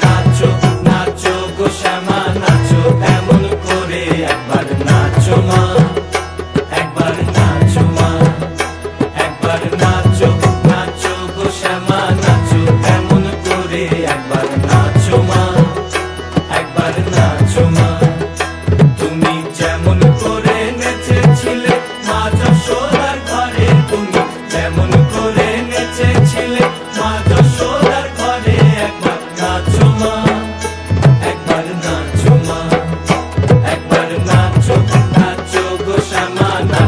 নাচো নাচো গো শ্যামা নাচো এমন করে একবার নাচো মা একবার নাচো মা একবার নাচো নাচো গো শ্যামা নাচো এমন করে একবার নাচো মা একবার নাচো মা তুমি যেমন করে নেচেছিলে মা যশোদার ঘরে তুমি যেমন করে নেচেছিলে মা যশোদার ঘরে একবার নাচো মা একবার নাচো মা একবার নাচো নাচো গো শ্যামা।